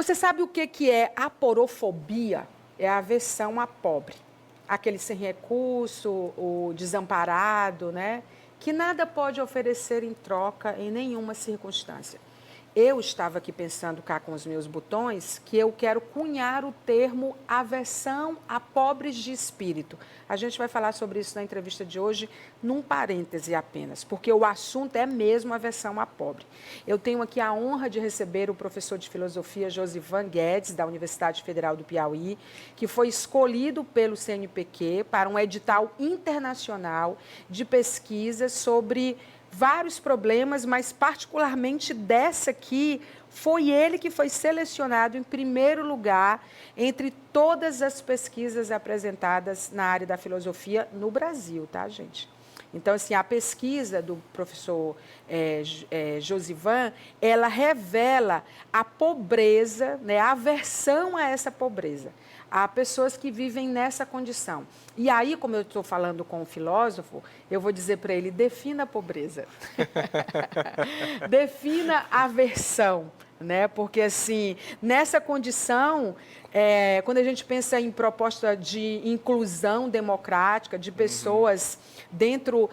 Você sabe o que é aporofobia? É a aversão a pobre. Aquele sem recurso, o desamparado, né? Que nada pode oferecer em troca em nenhuma circunstância. Eu estava aqui pensando cá com os meus botões que eu quero cunhar o termo aversão a pobres de espírito. A gente vai falar sobre isso na entrevista de hoje, num parêntese apenas, porque o assunto é mesmo aversão a pobre. Eu tenho aqui a honra de receber o professor de filosofia Josivan Guedes, da Universidade Federal do Piauí, que foi escolhido pelo CNPq para um edital internacional de pesquisa sobre vários problemas, mas particularmente dessa aqui, foi ele que foi selecionado em primeiro lugar entre todas as pesquisas apresentadas na área da filosofia no Brasil, tá, gente? Então, assim, a pesquisa do professor Josivan, ela revela a pobreza, né, a aversão a essa pobreza. Há pessoas que vivem nessa condição. E aí, como eu estou falando com o filósofo, eu vou dizer para ele, defina a pobreza. Defina a aversão. Né? Porque, assim, nessa condição, quando a gente pensa em proposta de inclusão democrática, de pessoas dentro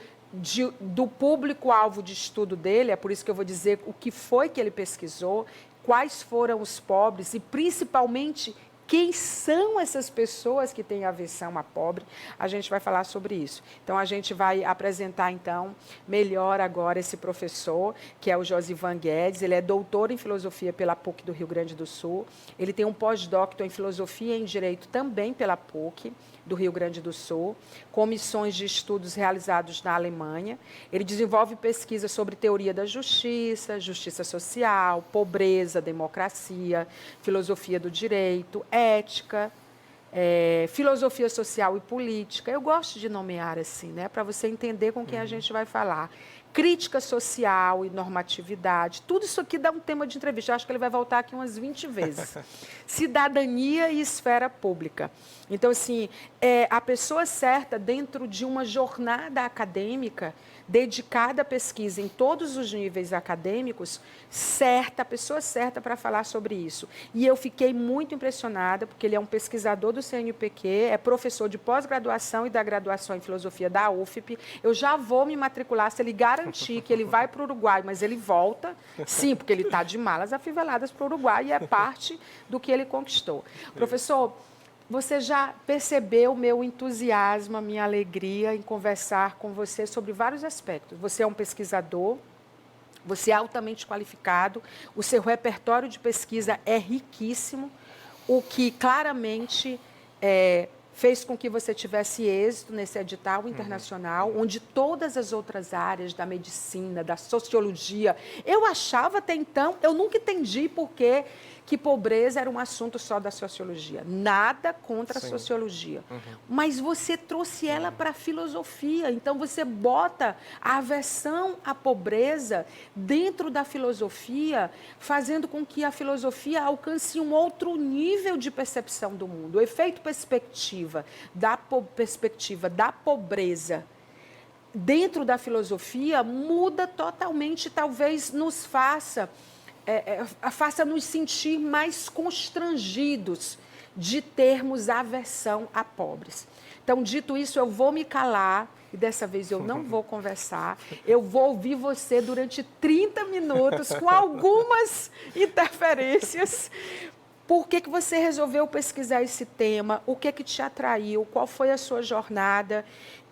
do público-alvo de estudo dele, é por isso que eu vou dizer o que foi que ele pesquisou, quais foram os pobres e, principalmente, quem são essas pessoas que têm aversão a pobre? A gente vai falar sobre isso. Então, a gente vai apresentar, então, melhor agora esse professor, que é o Josivan Guedes. Ele é doutor em filosofia pela PUC do Rio Grande do Sul. Ele tem um pós-doutor em filosofia e em direito também pela PUC do Rio Grande do Sul, com missões de estudos realizados na Alemanha. Ele desenvolve pesquisa sobre teoria da justiça, justiça social, pobreza, democracia, filosofia do direito, ética, filosofia social e política. Eu gosto de nomear assim, né, para você entender com quem a gente vai falar. Crítica social e normatividade. Tudo isso aqui dá um tema de entrevista. Eu acho que ele vai voltar aqui umas 20 vezes. Cidadania e esfera pública. Então, assim, a pessoa certa dentro de uma jornada acadêmica dedicada à pesquisa em todos os níveis acadêmicos, certa, a pessoa certa para falar sobre isso. E eu fiquei muito impressionada, porque ele é um pesquisador do CNPq, é professor de pós-graduação e da graduação em filosofia da UFP. Eu já vou me matricular se ele garantir que ele vai para o Uruguai, mas ele volta, sim, porque ele está de malas afiveladas para o Uruguai e é parte do que ele conquistou. Professor, você já percebeu o meu entusiasmo, a minha alegria em conversar com você sobre vários aspectos. Você é um pesquisador, você é altamente qualificado, o seu repertório de pesquisa é riquíssimo, o que claramente fez com que você tivesse êxito nesse edital internacional, onde todas as outras áreas da medicina, da sociologia, eu achava até então, eu nunca entendi por que pobreza era um assunto só da sociologia. Nada contra a sociologia. Mas você trouxe ela para a filosofia. Então, você bota a aversão à pobreza dentro da filosofia, fazendo com que a filosofia alcance um outro nível de percepção do mundo. O efeito perspectiva da pobreza dentro da filosofia muda totalmente, talvez nos faça-nos sentir mais constrangidos de termos aversão a pobres. Então, dito isso, eu vou me calar, e dessa vez eu não vou conversar, eu vou ouvir você durante 30 minutos, com algumas interferências. Por que você resolveu pesquisar esse tema? O que te atraiu? Qual foi a sua jornada?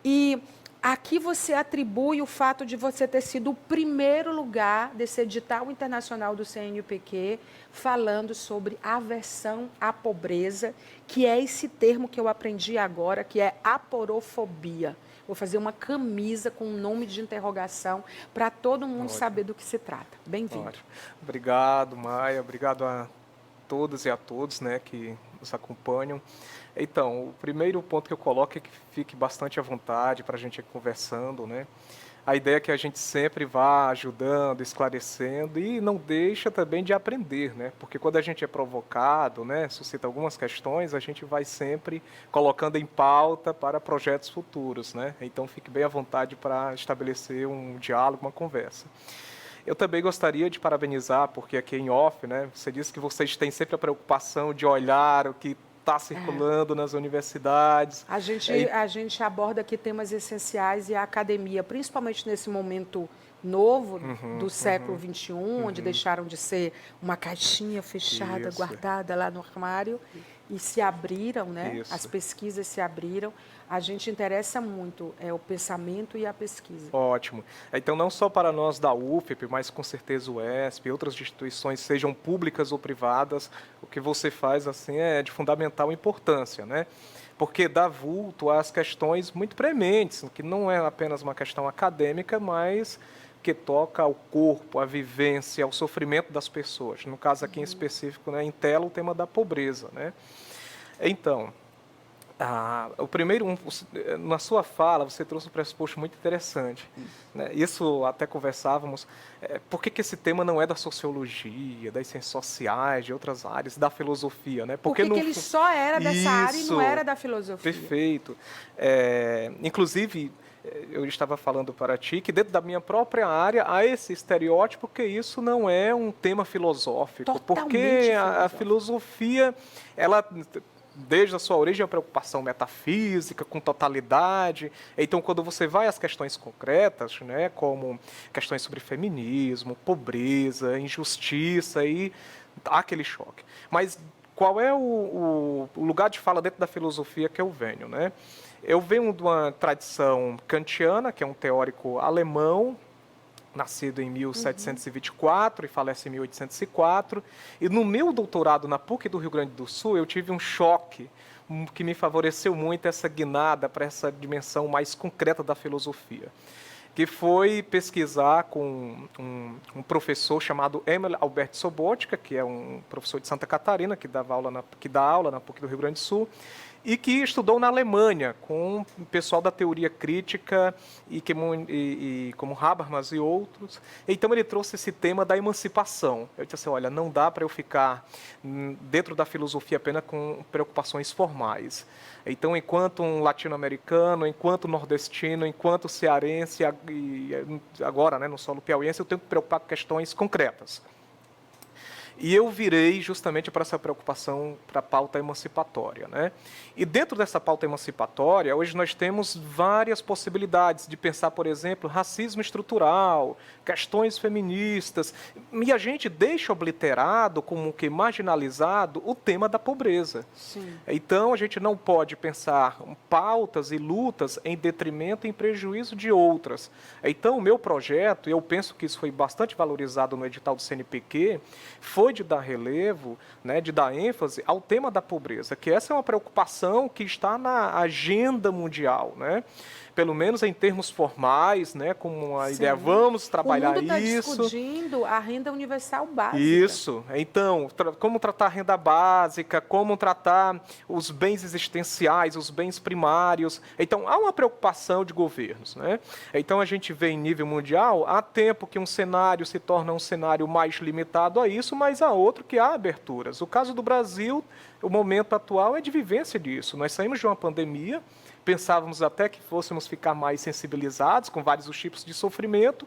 E aqui você atribui o fato de você ter sido o primeiro lugar desse edital internacional do CNPq falando sobre aversão à pobreza, que é esse termo que eu aprendi agora, que é aporofobia. Vou fazer uma camisa com um nome de interrogação para todo mundo saber do que se trata. Bem-vindo. Obrigado, Maia. Obrigado a todas e a todos, né, que nos acompanham. Então, o primeiro ponto que eu coloco é que fique bastante à vontade para a gente ir conversando, né? A ideia é que a gente sempre vá ajudando, esclarecendo e não deixa também de aprender, né? Porque quando a gente é provocado, né, suscita algumas questões, a gente vai sempre colocando em pauta para projetos futuros, né? Então, fique bem à vontade para estabelecer um diálogo, uma conversa. Eu também gostaria de parabenizar, porque aqui em off, né, você disse que vocês têm sempre a preocupação de olhar o que está circulando nas universidades. A gente aborda aqui temas essenciais e a academia, principalmente nesse momento novo do século XXI, onde deixaram de ser uma caixinha fechada, Isso. guardada lá no armário, e se abriram, né? Isso. As pesquisas se abriram. A gente interessa muito o pensamento e a pesquisa. Ótimo. Então, não só para nós da UFEP, mas com certeza o ESP e outras instituições, sejam públicas ou privadas, o que você faz assim é de fundamental importância, né? Porque dá vulto às questões muito prementes, que não é apenas uma questão acadêmica, mas que toca ao corpo, à vivência, ao sofrimento das pessoas. No caso aqui em específico, né, em tela, o tema da pobreza, né? Então, o primeiro, na sua fala, você trouxe um pressuposto muito interessante. Né? Isso até conversávamos. Por que esse tema não é da sociologia, das ciências sociais, de outras áreas, da filosofia? Né? Por que ele só era dessa área e não era da filosofia? Perfeito. Inclusive, eu estava falando para ti que dentro da minha própria área há esse estereótipo que isso não é um tema filosófico. Totalmente porque a filosofia, ela... desde a sua origem, a preocupação metafísica, com totalidade. Então, quando você vai às questões concretas, né, como questões sobre feminismo, pobreza, injustiça, aí há aquele choque. Mas qual é o lugar de fala dentro da filosofia que eu venho? Né? Eu venho de uma tradição kantiana, que é um teórico alemão, nascido em 1724 e falece em 1804. E no meu doutorado na PUC do Rio Grande do Sul, eu tive um choque que me favoreceu muito essa guinada para essa dimensão mais concreta da filosofia, que foi pesquisar com um professor chamado Emil Albert Sobotka, que é um professor de Santa Catarina, que dá aula na PUC do Rio Grande do Sul, e que estudou na Alemanha com o pessoal da teoria crítica como Habermas e outros. Então ele trouxe esse tema da emancipação. Eu disse assim, olha, não dá para eu ficar dentro da filosofia apenas com preocupações formais. Então, enquanto um latino-americano, enquanto nordestino, enquanto cearense e agora, né, no solo piauiense, eu tenho que me preocupar com questões concretas. E eu virei justamente para essa preocupação para a pauta emancipatória. Né? E dentro dessa pauta emancipatória, hoje nós temos várias possibilidades de pensar, por exemplo, racismo estrutural, questões feministas, e a gente deixa obliterado, como que marginalizado, o tema da pobreza. Sim. Então, a gente não pode pensar pautas e lutas em detrimento e em prejuízo de outras. Então, o meu projeto, e eu penso que isso foi bastante valorizado no edital do CNPq, foi de dar relevo, né, de dar ênfase ao tema da pobreza, que essa é uma preocupação que está na agenda mundial, né? Pelo menos em termos formais, né, como a ideia, vamos trabalhar isso. O mundo está discutindo a renda universal básica. Isso. Então, como tratar a renda básica, como tratar os bens existenciais, os bens primários. Então, há uma preocupação de governos, né? Então, a gente vê em nível mundial, há tempo que um cenário se torna um cenário mais limitado a isso, mas há outro que há aberturas. O caso do Brasil, o momento atual é de vivência disso. Nós saímos de uma pandemia, pensávamos até que fôssemos ficar mais sensibilizados com vários os tipos de sofrimento,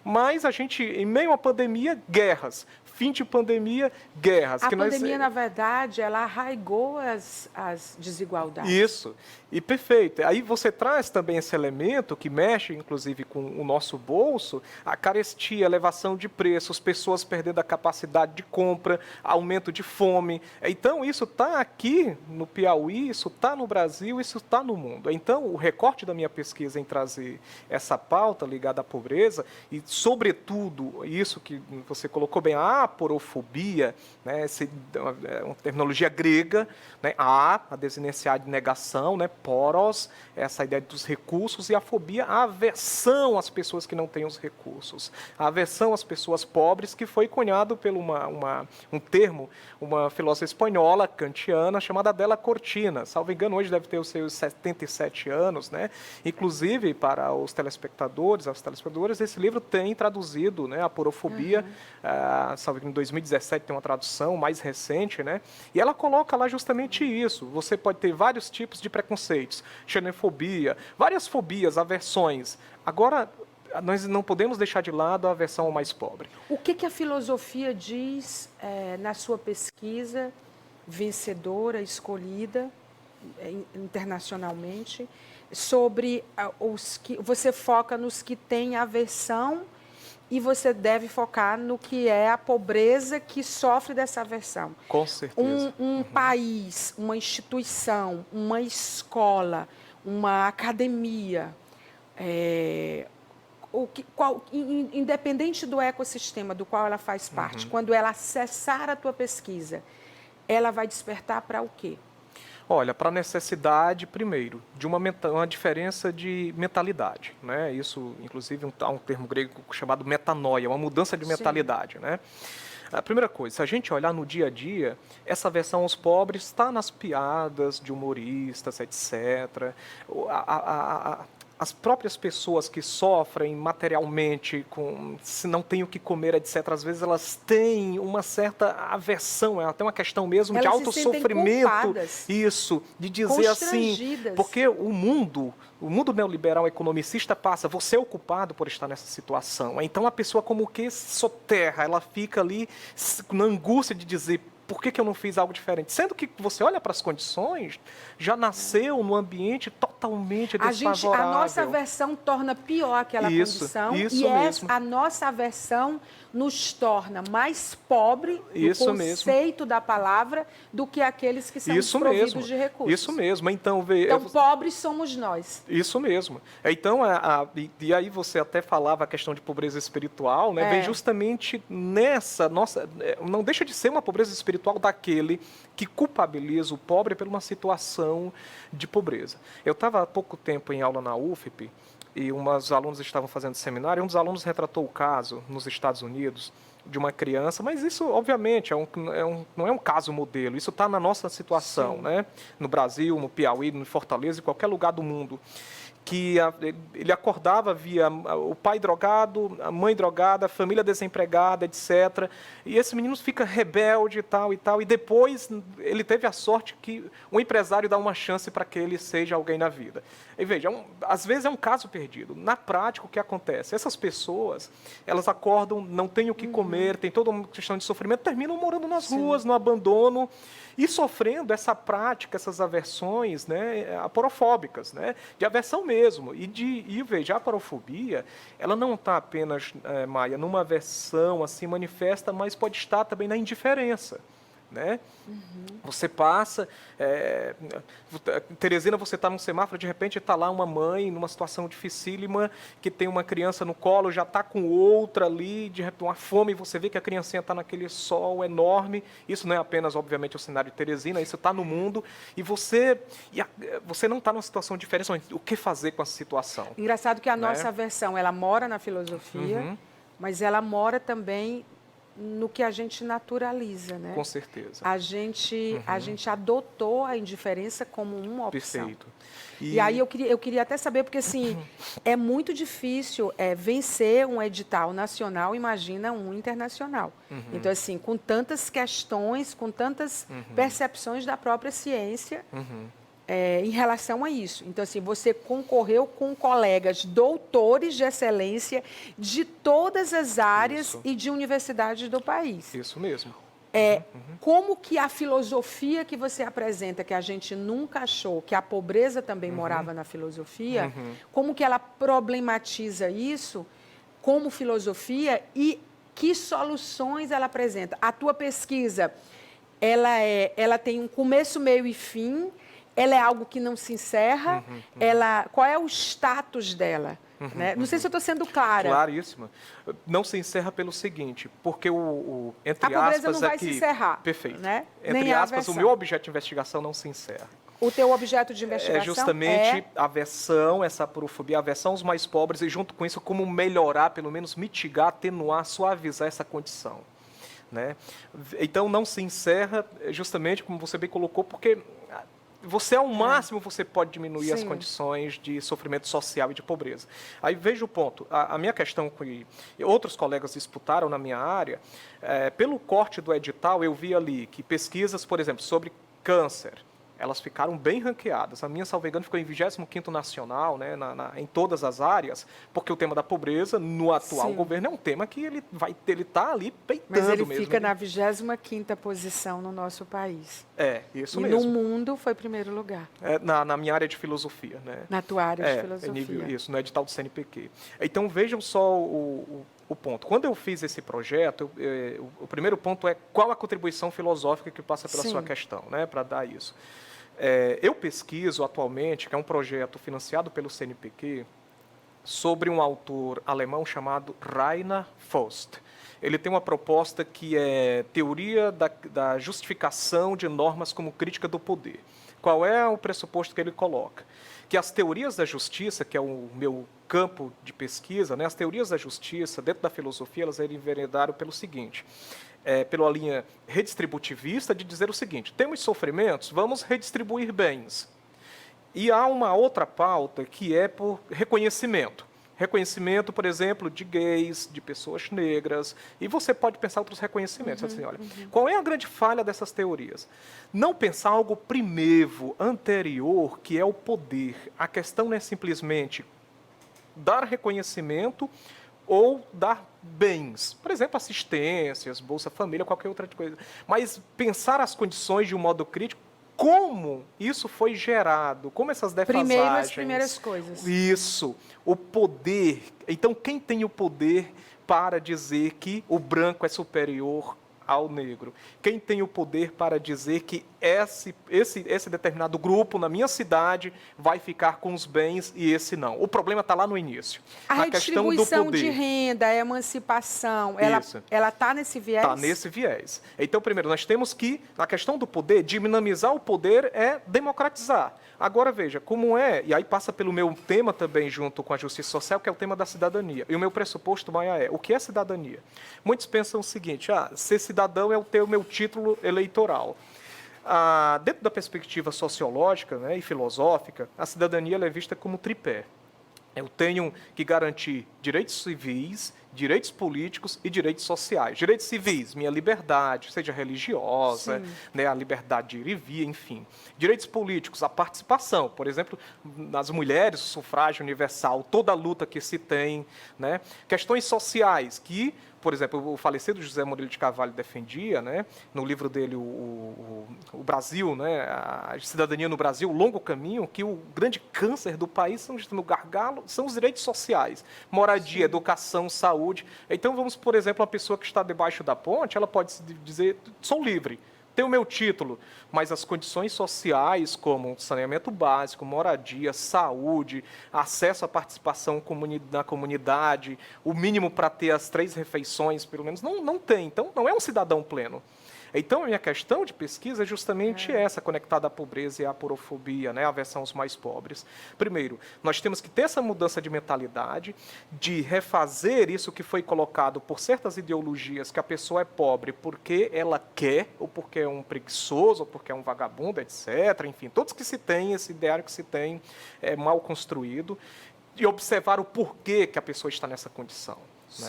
mas a gente, em meio à pandemia, guerras. Fim de pandemia, guerras. A pandemia, na verdade, ela arraigou as desigualdades. Isso. E perfeito. Aí você traz também esse elemento que mexe, inclusive, com o nosso bolso, a carestia, elevação de preços, pessoas perdendo a capacidade de compra, aumento de fome. Então, isso está aqui no Piauí, isso está no Brasil, isso está no mundo. Então, o recorte da minha pesquisa em trazer essa pauta ligada à pobreza e, sobretudo, isso que você colocou bem, a aporofobia, né, é uma terminologia grega, né, a desinenciar de negação, né, poros, essa ideia dos recursos, e a fobia, a aversão às pessoas que não têm os recursos, a aversão às pessoas pobres, que foi cunhado por um termo, uma filósofa espanhola, kantiana, chamada Adela Cortina. Salvo engano, hoje deve ter os seus 77 anos, né? Inclusive, para os telespectadores, as telespectadoras, esse livro tem traduzido, né, a aporofobia, salvo engano, em 2017 tem uma tradução mais recente, né? E ela coloca lá justamente isso. Você pode ter vários tipos de preconceitos, xenofobia, várias fobias, aversões. Agora, nós não podemos deixar de lado a aversão ao mais pobre. O que a filosofia diz na sua pesquisa vencedora, escolhida internacionalmente, sobre os que você foca nos que têm aversão e você deve focar no que é a pobreza que sofre dessa aversão. Com certeza. Um país, uma instituição, uma escola, uma academia, independente do ecossistema do qual ela faz parte, quando ela acessar a tua pesquisa, ela vai despertar para o quê? Olha, para a necessidade, primeiro, de uma diferença de mentalidade, né? Isso, inclusive, há um termo grego chamado metanoia, uma mudança de mentalidade, né? A primeira coisa, se a gente olhar no dia a dia, essa aversão aos pobres está nas piadas de humoristas, etc. As próprias pessoas que sofrem materialmente, se não têm o que comer, etc., às vezes elas têm uma certa aversão, ela tem uma questão mesmo de autossofrimento. Isso, de dizer assim, porque o mundo neoliberal economicista passa, você é o culpado por estar nessa situação. Então a pessoa como que soterra, ela fica ali na angústia de dizer, por que eu não fiz algo diferente? Sendo que você olha para as condições, já nasceu num ambiente totalmente desfavorável. A nossa aversão torna pior aquela condição a nossa aversão nos torna mais pobre no conceito da palavra do que aqueles que são desprovidos de recursos. Isso mesmo. Então, pobres somos nós. Isso mesmo. Então, e aí você até falava a questão de pobreza espiritual, né? Vem justamente nessa nossa... Não deixa de ser uma pobreza espiritual daquele que culpabiliza o pobre por uma situação de pobreza. Eu estava há pouco tempo em aula na UFP, e umas alunos estavam fazendo seminário, e um dos alunos retratou o caso nos Estados Unidos de uma criança, mas isso, obviamente, não é um caso modelo, isso está na nossa situação, né? No Brasil, no Piauí, no Fortaleza, em qualquer lugar do mundo, que ele acordava, via o pai drogado, a mãe drogada, a família desempregada, etc. E esse menino fica rebelde e tal, e depois ele teve a sorte que um empresário dá uma chance para que ele seja alguém na vida. E veja, às vezes é um caso perdido. Na prática, o que acontece? Essas pessoas, elas acordam, não têm o que comer, tem toda uma questão de sofrimento, terminam morando nas ruas, no abandono, e sofrendo essa prática, essas aversões, né, aporofóbicas, né, de aversão mesmo. E veja, a aporofobia, ela não está apenas, Maia, numa aversão assim manifesta, mas pode estar também na indiferença. Né? Você passa, Teresina, você está num semáforo, de repente está lá uma mãe numa situação dificílima, que tem uma criança no colo, já está com outra ali, de repente uma fome, e você vê que a criancinha está naquele sol enorme. Isso não é apenas, obviamente, o cenário de Teresina, isso está no mundo, e você não está numa situação diferente, o que fazer com essa situação? Engraçado que a nossa versão, ela mora na filosofia, mas ela mora também no que a gente naturaliza, né? Com certeza. A gente adotou a indiferença como uma opção. Perfeito. E aí eu queria até saber, porque assim, é muito difícil vencer um edital nacional, imagina um internacional. Então, assim, com tantas questões, com tantas percepções da própria ciência, em relação a isso. Então, assim, você concorreu com colegas doutores de excelência de todas as áreas e de universidades do país. Isso mesmo. Como que a filosofia que você apresenta, que a gente nunca achou, que a pobreza também morava na filosofia, como que ela problematiza isso como filosofia e que soluções ela apresenta? A tua pesquisa, ela tem um começo, meio e fim. Ela é algo que não se encerra? Qual é o status dela? Né? Não sei se eu estou sendo clara. Claríssima. Não se encerra pelo seguinte, porque entre a pobreza aspas não vai aqui, se encerrar. Perfeito. Né? Entre aspas, o meu objeto de investigação não se encerra. O teu objeto de investigação é justamente a aversão, essa aporofobia, a aversão aos mais pobres, e junto com isso, como melhorar, pelo menos mitigar, atenuar, suavizar essa condição. Né? Então, não se encerra, justamente como você bem colocou, porque você, ao máximo, você pode diminuir as condições de sofrimento social e de pobreza. Aí veja o ponto. A minha questão que outros colegas disputaram na minha área, pelo corte do edital, eu vi ali que pesquisas, por exemplo, sobre câncer, elas ficaram bem ranqueadas. A minha, salvo engano, ficou em 25º nacional, né, em todas as áreas, porque o tema da pobreza, no atual Sim. governo, é um tema que ele está ali peitando Mas ele mesmo. fica na 25ª posição no nosso país. Isso e mesmo. no mundo foi primeiro lugar. Na minha área de filosofia. Né? Na tua área de filosofia. Isso, no edital do CNPq. Então, vejam só o ponto. Quando eu fiz esse projeto, o primeiro ponto é qual a contribuição filosófica que passa pela sua questão, né, para dar isso. Eu pesquiso atualmente, que é um projeto financiado pelo CNPq, sobre um autor alemão chamado Rainer Faust. Ele tem uma proposta que é teoria da justificação de normas como crítica do poder. Qual é o pressuposto que ele coloca? Que as teorias da justiça, que é o meu campo de pesquisa, né, as teorias da justiça, dentro da filosofia, elas enveredaram pelo seguinte, pela linha redistributivista, de dizer o seguinte: temos sofrimentos, vamos redistribuir bens. E há uma outra pauta que é por reconhecimento. Reconhecimento, por exemplo, de gays, de pessoas negras, e você pode pensar outros reconhecimentos. Assim, olha, qual é a grande falha dessas teorias? Não pensar algo primevo, anterior, que é o poder. A questão não é simplesmente dar reconhecimento ou dar bens, por exemplo, assistências, Bolsa Família, qualquer outra coisa. Mas pensar as condições de um modo crítico, como isso foi gerado, como essas defasagens... Primeiro as primeiras coisas. Isso, o poder. Então, quem tem o poder para dizer que o branco é superior ao negro? Quem tem o poder para dizer que esse determinado grupo na minha cidade vai ficar com os bens e esse não? O problema está lá no início. A na questão do redistribuição poder. de renda, a emancipação, ela está nesse viés? Está nesse viés. Então, primeiro, nós temos que, na questão do poder, dinamizar o poder é democratizar. Agora, veja, como é, e aí passa pelo meu tema também junto com a justiça social, que é o tema da cidadania. E o meu pressuposto, Maia, o que é cidadania? Muitos pensam o seguinte: ser cidadão é ter o meu título eleitoral. Dentro da perspectiva sociológica, né, e filosófica, a cidadania ela é vista como tripé. Eu tenho que garantir direitos civis, direitos políticos e direitos sociais. Direitos civis, minha liberdade, seja religiosa, né, a liberdade de ir e vir, enfim. Direitos políticos, a participação, por exemplo, nas mulheres, o sufrágio universal, toda a luta que se tem. Né? Questões sociais, que, por exemplo, o falecido José Murilo de Carvalho defendia, né, no livro dele, o Brasil, né, a cidadania no Brasil, o longo caminho, que o grande câncer do país, no gargalo, são os direitos sociais, moradia, educação, saúde. Então, vamos, por exemplo, uma pessoa que está debaixo da ponte, ela pode dizer: sou livre, tenho o meu título, mas as condições sociais, como saneamento básico, moradia, saúde, acesso à participação na comunidade, o mínimo para ter as 3 refeições, pelo menos, não tem. Então, não é um cidadão pleno. Então, a minha questão de pesquisa é justamente essa, conectada à pobreza e à aporofobia, né, a aversão aos mais pobres. Primeiro, nós temos que ter essa mudança de mentalidade, de refazer isso que foi colocado por certas ideologias, que a pessoa é pobre porque ela quer, ou porque é um preguiçoso, ou porque é um vagabundo, etc. Enfim, todos que se tem, esse ideário que se tem é mal construído, e observar o porquê que a pessoa está nessa condição.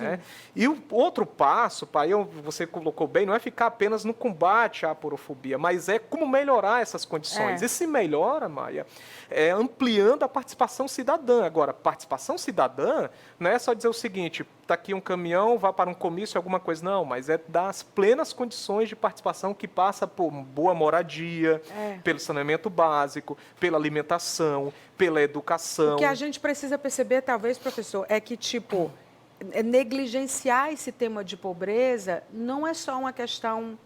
Né? E o outro passo, pai, você colocou bem, não é ficar apenas no combate à aporofobia, mas é como melhorar essas condições. E se melhora, Maia, ampliando a participação cidadã. Agora, participação cidadã não é só dizer o seguinte: está aqui um caminhão, vá para um comício, alguma coisa. Não, mas é dar as plenas condições de participação, que passa por boa moradia, pelo saneamento básico, pela alimentação, pela educação. O que a gente precisa perceber, talvez, professor, é que, negligenciar esse tema de pobreza não é só uma questão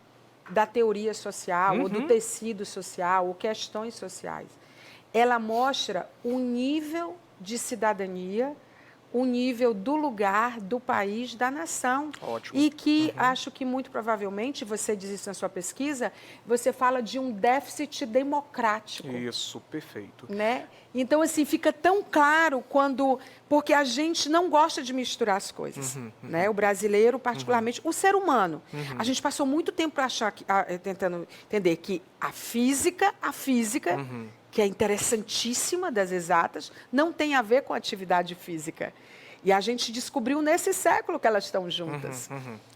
da teoria social ou do tecido social ou questões sociais. Ela mostra o nível de cidadania, o nível do lugar, do país, da nação. Ótimo. E que acho que muito provavelmente, você diz isso na sua pesquisa, você fala de um déficit democrático. Isso, perfeito. Né? Então, assim, fica tão claro porque a gente não gosta de misturar as coisas. Né? O brasileiro, particularmente, o ser humano. A gente passou muito tempo tentando entender que a física, que é interessantíssima, das exatas, não tem a ver com atividade física. E a gente descobriu nesse século que elas estão juntas.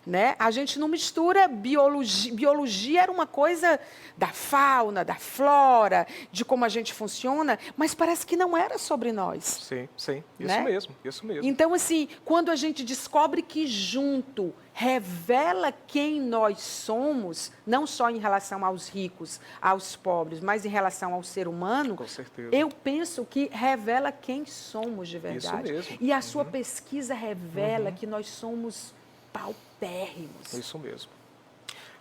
Né? A gente não mistura biologia. Biologia era uma coisa da fauna, da flora, de como a gente funciona, mas parece que não era sobre nós. Sim, sim. Isso Né? mesmo, isso mesmo. Então, assim, quando a gente descobre que junto revela quem nós somos, não só em relação aos ricos, aos pobres, mas em relação ao ser humano, Com certeza. eu penso que revela quem somos de verdade. Isso mesmo. E a sua pesquisa revela que nós somos paupérrimos. Isso mesmo.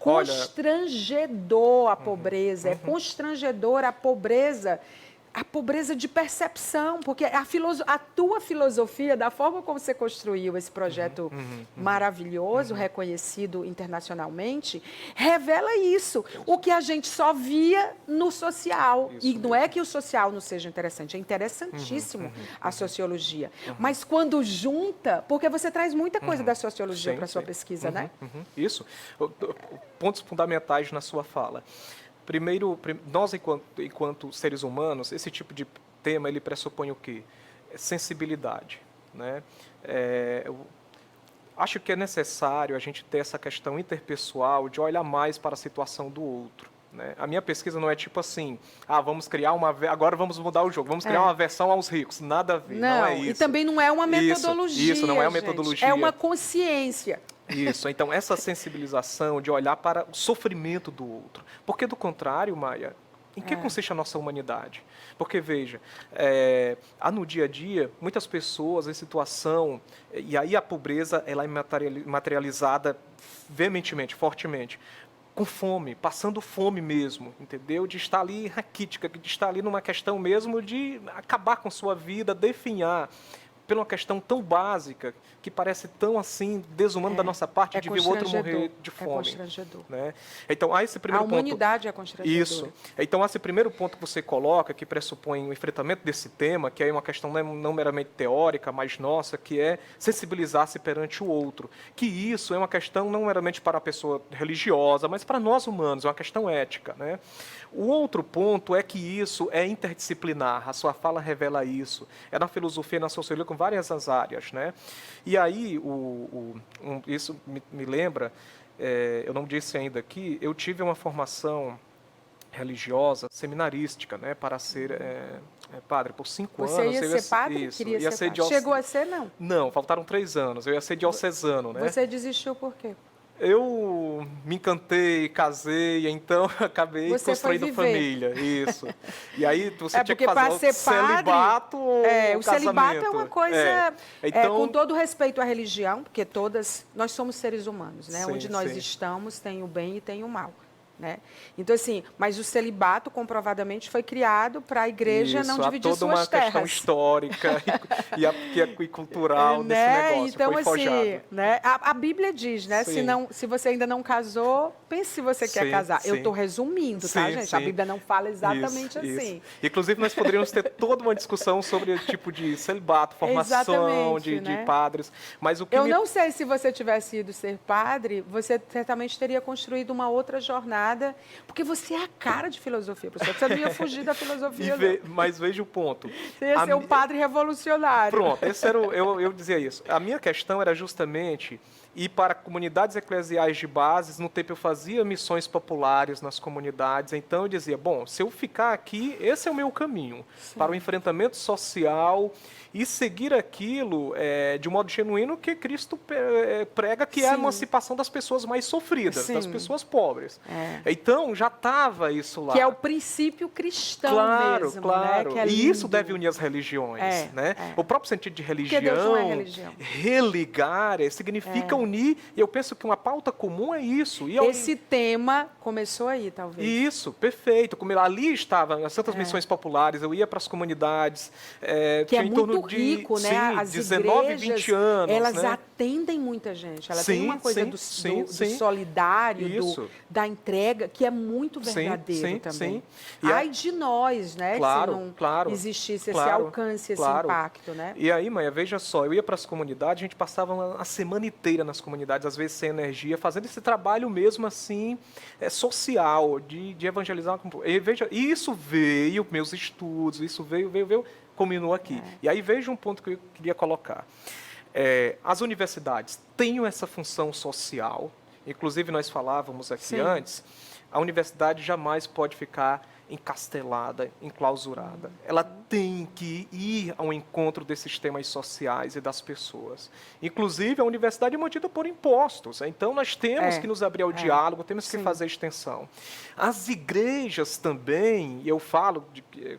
Olha, Constrangedor a pobreza, é constrangedor a pobreza de percepção, porque a tua filosofia, da forma como você construiu esse projeto maravilhoso, reconhecido internacionalmente, revela isso. O que a gente só via no social. Isso E não é que o social não seja interessante, é interessantíssimo a sociologia. Mas quando junta, porque você traz muita coisa da sociologia sim, para a sua sim. pesquisa, né? Isso. Pontos fundamentais na sua fala. Primeiro, nós, enquanto seres humanos, esse tipo de tema, ele pressupõe o quê? Sensibilidade, né? Eu acho que é necessário a gente ter essa questão interpessoal de olhar mais para a situação do outro, né? A minha pesquisa não é tipo assim, vamos criar agora vamos mudar o jogo, vamos criar uma versão aos ricos. Nada a ver, não é isso. E também não é uma metodologia, Isso não é uma gente. metodologia. É uma consciência. Isso, então essa sensibilização de olhar para o sofrimento do outro. Porque do contrário, Maia, em que consiste a nossa humanidade? Porque, veja, há no dia a dia muitas pessoas em situação, e aí a pobreza ela é materializada veementemente, fortemente, com fome, passando fome mesmo, entendeu? De estar ali raquítica, de estar ali numa questão mesmo de acabar com sua vida, definhar, por uma questão tão básica, que parece tão assim, desumano da nossa parte, de ver o outro morrer de fome. É constrangedor. Né? Então, há esse primeiro ponto. A humanidade é constrangedora. Isso. Então, há esse primeiro ponto que você coloca, que pressupõe o enfrentamento desse tema, que é uma questão não meramente teórica, mas nossa, que é sensibilizar-se perante o outro. Que isso é uma questão não meramente para a pessoa religiosa, mas para nós humanos, é uma questão ética. Né? O outro ponto é que isso é interdisciplinar, a sua fala revela isso. É na filosofia e na sociologia com várias as áreas. Né? E aí, isso me lembra, eu não disse ainda aqui, eu tive uma formação religiosa, seminarística, né, para ser padre por 5 anos. Você ia ser padre? Isso, Queria ser padre. Chegou a ser, não? Não, faltaram 3 anos. Eu ia ser diocesano, né? Você desistiu por quê? Eu me encantei, casei, então acabei construindo família. Isso. E aí você tinha que fazer o celibato ou o celibato é uma coisa, então, com todo respeito à religião, porque nós somos seres humanos, né? Sim, onde nós estamos tem o bem e tem o mal. Né? Então, assim, mas o celibato comprovadamente foi criado para a igreja não dividir suas terras. Toda uma questão histórica e cultural desse negócio. Então, foi assim, forjado. né? A Bíblia diz, né? Se você ainda não casou, pense se você quer casar. Eu estou resumindo, tá, gente? Sim. A Bíblia não fala exatamente assim. Inclusive, nós poderíamos ter toda uma discussão sobre o tipo de celibato, formação de padres. Mas o que não sei se você tivesse ido ser padre, você certamente teria construído uma outra jornada, porque você é a cara de filosofia, professor. Você não ia fugir da filosofia. Mas veja o ponto. Você ia ser um padre revolucionário. Pronto, esse era eu dizia isso. A minha questão era justamente ir para comunidades eclesiais de bases. No tempo eu fazia missões populares nas comunidades, então eu dizia, bom, se eu ficar aqui, esse é o meu caminho para o enfrentamento social e seguir aquilo de um modo genuíno que Cristo prega, que é a emancipação das pessoas mais sofridas, das pessoas pobres. Então, já estava isso lá. Que é o princípio cristão mesmo. Claro. Né? E isso deve unir as religiões. Né? O próprio sentido de religião, Deus não é religião. religar, significa unir, e eu penso que uma pauta comum é isso. E esse tema começou aí, talvez. Isso, perfeito. Como ali estavam as tantas missões populares, eu ia para as comunidades. Que é muito rico, né? As 19, igrejas, 20 anos. Elas né? atendem muita gente. Ela tem uma coisa do solidário, da entrega, que é muito verdadeiro também. Ai de nós, né? Claro, se não existisse esse alcance, esse impacto, né? E aí, Maia, veja só, eu ia para as comunidades, a gente passava a semana inteira nas comunidades, às vezes sem energia, fazendo esse trabalho mesmo assim, social, de evangelizar. E isso veio, meus estudos, isso veio, combinou aqui. E aí veja um ponto que eu queria colocar. As universidades têm essa função social, inclusive nós falávamos aqui antes, a universidade jamais pode ficar encastelada, enclausurada. Ela tem que ir ao encontro desses temas sociais e das pessoas. Inclusive, a universidade é mantida por impostos. Então, nós temos que nos abrir ao diálogo, temos que fazer extensão. As igrejas também, e eu falo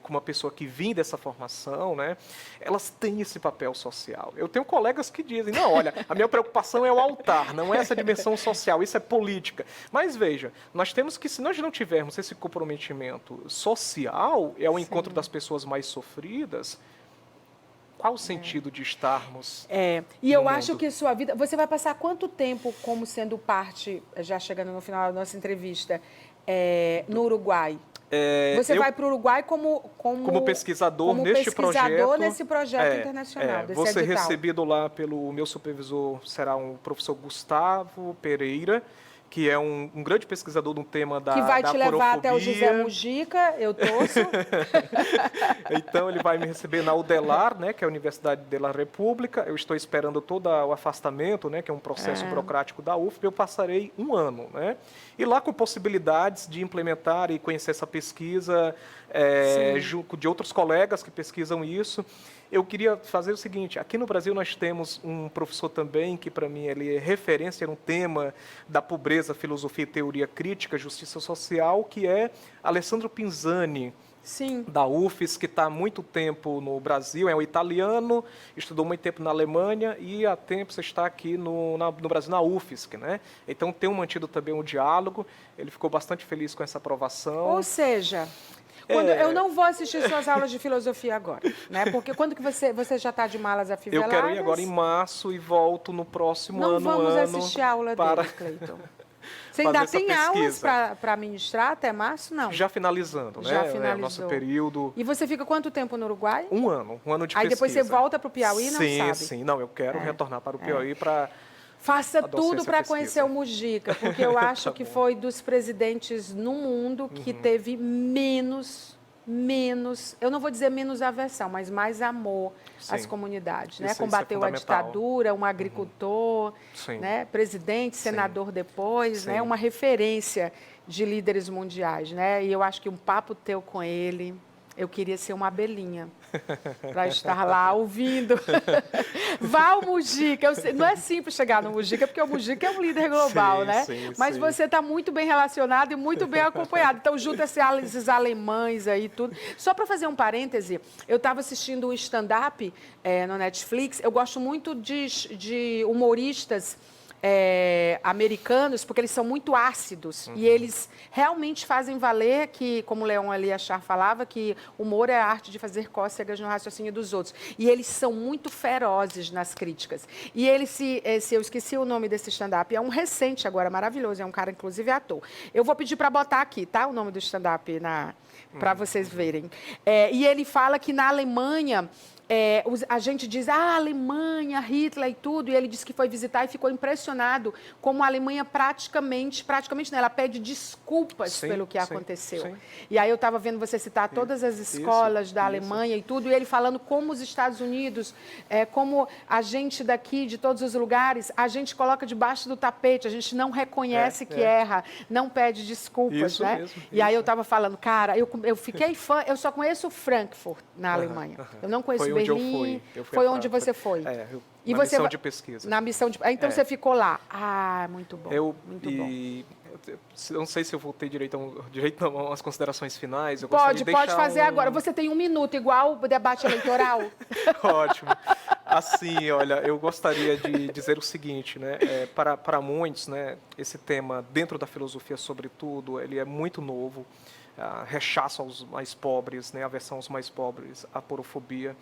com uma pessoa que vem dessa formação, né, elas têm esse papel social. Eu tenho colegas que dizem, não, olha, a minha preocupação é o altar, não é essa dimensão social, isso é política. Mas, veja, nós temos que, se nós não tivermos esse comprometimento social, é o encontro das pessoas mais sofridas, qual o sentido de estarmos E eu no acho mundo? que sua vida... Você vai passar quanto tempo como sendo parte, já chegando no final da nossa entrevista, no Uruguai? Você vai para o Uruguai como pesquisador nesse projeto internacional, desse vou ser edital. recebido lá pelo meu supervisor, será o professor Gustavo Pereira, que é um grande pesquisador do tema da Que vai da te levar até o José aporofobia. Mujica, eu torço. Então, ele vai me receber na UDELAR, né, que é a Universidade de la República. Eu estou esperando todo o afastamento, né, que é um processo burocrático da UFB. Eu passarei um ano, né? E lá com possibilidades de implementar e conhecer essa pesquisa junto de outros colegas que pesquisam isso. Eu queria fazer o seguinte, aqui no Brasil nós temos um professor também, que para mim ele é referência no tema da pobreza, filosofia e teoria crítica, justiça social, que é Alessandro Pinzani, da UFES, que está há muito tempo no Brasil, é um italiano, estudou muito tempo na Alemanha e há tempos está aqui no Brasil, na UFSC, né? Então tem mantido também um diálogo, ele ficou bastante feliz com essa aprovação. Ou seja... eu não vou assistir suas aulas de filosofia agora, né? Porque quando que você já está de malas afiveladas... Eu quero ir agora em março e volto no próximo ano. Não vamos assistir a aula dele, Cleiton. Você ainda tem aulas para ministrar até março? Não. Já finalizando, né? Já finalizou. Nosso período. E você fica quanto tempo no Uruguai? Um ano de pesquisa. Aí depois você volta para o Piauí, não sabe? Sim. Não, eu quero retornar para o Piauí para... Faça tudo para conhecer o Mujica, porque eu acho que foi dos presidentes no mundo que teve menos, eu não vou dizer menos aversão, mas mais amor às comunidades, né? Combateu a ditadura, um agricultor, né? Presidente, senador depois, né? Uma referência de líderes mundiais, né? E eu acho que um papo teu com ele, eu queria ser uma abelhinha para estar lá ouvindo. Vá ao Mujica. Não é simples chegar no Mujica, porque o Mujica é um líder global, né? Mas você está muito bem relacionado e muito bem acompanhado. Então, junta-se esses alemães aí, tudo. Só para fazer um parêntese, eu estava assistindo um stand-up no Netflix. Eu gosto muito de humoristas americanos, porque eles são muito ácidos e eles realmente fazem valer que, como Leon Eliachar falava, que humor é a arte de fazer cócegas no raciocínio dos outros. E eles são muito ferozes nas críticas. E ele eu esqueci o nome desse stand-up, é um recente agora, maravilhoso, é um cara, inclusive, ator. Eu vou pedir para botar aqui, tá? O nome do stand-up para vocês verem. E ele fala que na Alemanha... a gente diz, Alemanha, Hitler e tudo, e ele disse que foi visitar e ficou impressionado como a Alemanha praticamente não, ela pede desculpas pelo que aconteceu. E aí eu estava vendo você citar todas as escolas da Alemanha e tudo, e ele falando como os Estados Unidos, como a gente daqui, de todos os lugares, a gente coloca debaixo do tapete, a gente não reconhece que erra, não pede desculpas, né? Mesmo. E aí eu estava falando, cara, eu fiquei fã, eu só conheço Frankfurt na Alemanha, eu não conheço Berlim, foi onde você foi. Na missão de pesquisa. Na missão de... Então você ficou lá. Muito bom. Muito bom. Eu não sei se eu voltei direito às considerações finais. Pode fazer agora. Você tem 1 minuto, igual o debate eleitoral. Ótimo. Assim, olha, eu gostaria de dizer o seguinte, né? Para muitos, né, esse tema, dentro da filosofia, sobretudo, ele é muito novo. Rechaço aos mais pobres, né, aversão aos mais pobres, a aporofobia.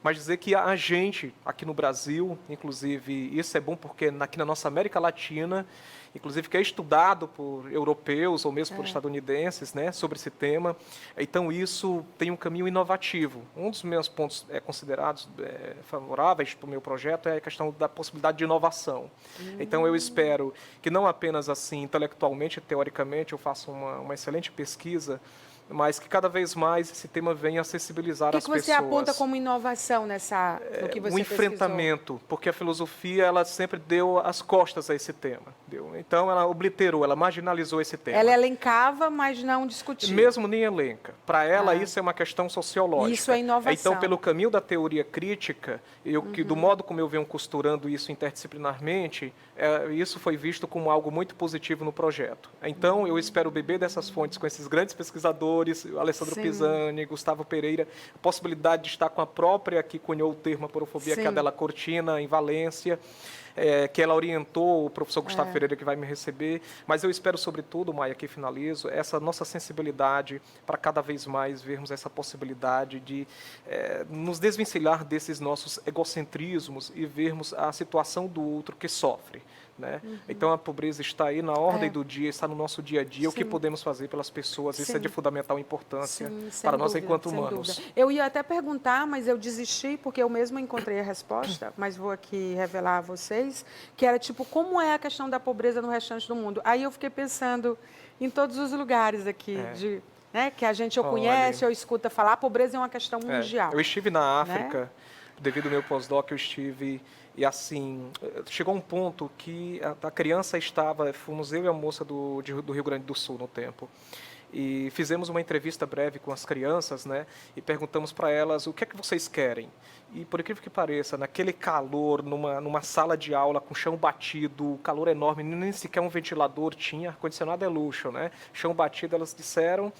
Mas dizer que a gente, aqui no Brasil, inclusive, isso é bom porque aqui na nossa América Latina, inclusive que é estudado por europeus ou mesmo por estadunidenses, né, sobre esse tema, então isso tem um caminho inovativo. Um dos meus pontos considerados favoráveis para o meu projeto é a questão da possibilidade de inovação. Então eu espero que não apenas assim, intelectualmente e teoricamente, eu faça uma excelente pesquisa, mas que cada vez mais esse tema venha a sensibilizar O as que pessoas. você aponta como inovação no que você Um enfrentamento, porque a filosofia ela sempre deu as costas a esse tema. Então ela obliterou, ela marginalizou esse tema. Ela elencava, mas não discutia. Mesmo nem elenca. Para ela, isso é uma questão sociológica. Isso é inovação. Então, pelo caminho da teoria crítica, que do modo como eu venho costurando isso interdisciplinarmente, isso foi visto como algo muito positivo no projeto. Então, eu espero beber dessas fontes com esses grandes pesquisadores, Alessandro Pisani, Gustavo Pereira, a possibilidade de estar com a própria que cunhou o termo aporofobia, que é a Adela Cortina, em Valência, que ela orientou o professor Gustavo Pereira, que vai me receber. Mas eu espero, sobretudo, Maia, aqui finalizo, essa nossa sensibilidade para cada vez mais vermos essa possibilidade de nos desvencilhar desses nossos egocentrismos e vermos a situação do outro que sofre. Né? Então a pobreza está aí na ordem do dia, está no nosso dia a dia. O que podemos fazer pelas pessoas, isso é de fundamental importância para nós enquanto humanos. Eu ia até perguntar, mas eu desisti porque eu mesma encontrei a resposta, mas vou aqui revelar a vocês, que era tipo, como é a questão da pobreza no restante do mundo? Aí eu fiquei pensando em todos os lugares aqui, que a gente conhece ou escuta falar, a pobreza é uma questão mundial. Eu estive na África, devido ao meu pós-doc, eu estive... E assim, chegou um ponto que a criança estava, fomos eu e a moça do Rio Grande do Sul no tempo, e fizemos uma entrevista breve com as crianças, né, e perguntamos para elas o que é que vocês querem. E por incrível que pareça, naquele calor, numa sala de aula com chão batido, calor enorme, nem sequer um ventilador tinha, ar-condicionado é luxo, né, chão batido, elas disseram...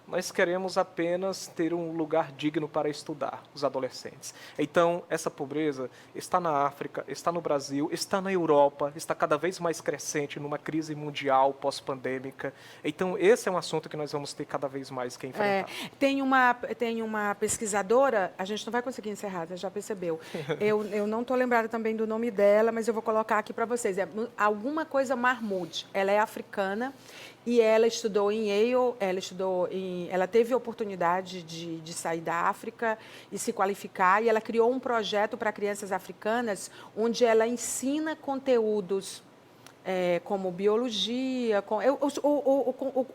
Nós queremos apenas ter um lugar digno para estudar, os adolescentes. Então, essa pobreza está na África, está no Brasil, está na Europa, está cada vez mais crescente numa crise mundial pós-pandêmica. Então, esse é um assunto que nós vamos ter cada vez mais que enfrentar. Tem uma pesquisadora, a gente não vai conseguir encerrar, você já percebeu. Eu não estou lembrada também do nome dela, mas eu vou colocar aqui para vocês. É alguma coisa Mahmoud. Ela é africana e ela estudou em Yale, ela teve a oportunidade de sair da África e se qualificar, e ela criou um projeto para crianças africanas, onde ela ensina conteúdos como biologia,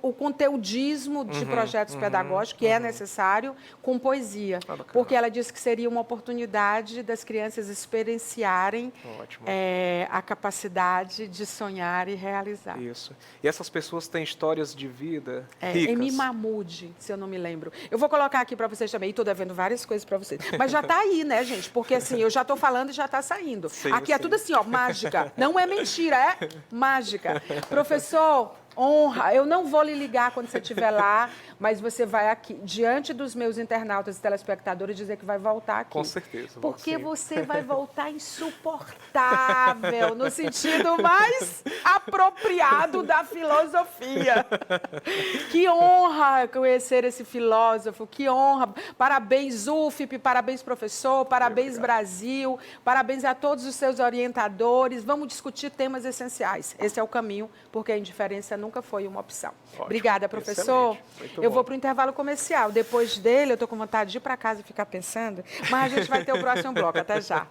o conteudismo de projetos pedagógicos, que é necessário, com poesia. Porque ela disse que seria uma oportunidade das crianças experienciarem a capacidade de sonhar e realizar. Isso. E essas pessoas têm histórias de vida ricas. Emi Mahmoud, se eu não me lembro. Eu vou colocar aqui para vocês também, estou devendo várias coisas para vocês. Mas já está aí, né, gente? Porque assim, eu já estou falando e já está saindo. Aqui é tudo assim, ó, mágica. Não é mentira, é mágica. Professor, honra. Eu não vou lhe ligar quando você estiver lá, mas você vai aqui, diante dos meus internautas e telespectadores, dizer que vai voltar aqui. Com certeza. Porque você vai voltar insuportável, no sentido mais apropriado da filosofia. Que honra conhecer esse filósofo, que honra. Parabéns, UFIP, parabéns, professor, parabéns, Brasil, parabéns a todos os seus orientadores. Vamos discutir temas essenciais. Esse é o caminho, porque a indiferença nunca foi uma opção. Ótimo. Obrigada, professor. Eu vou para o intervalo comercial. Depois dele, eu estou com vontade de ir para casa e ficar pensando, mas a gente vai ter o próximo bloco. Até já.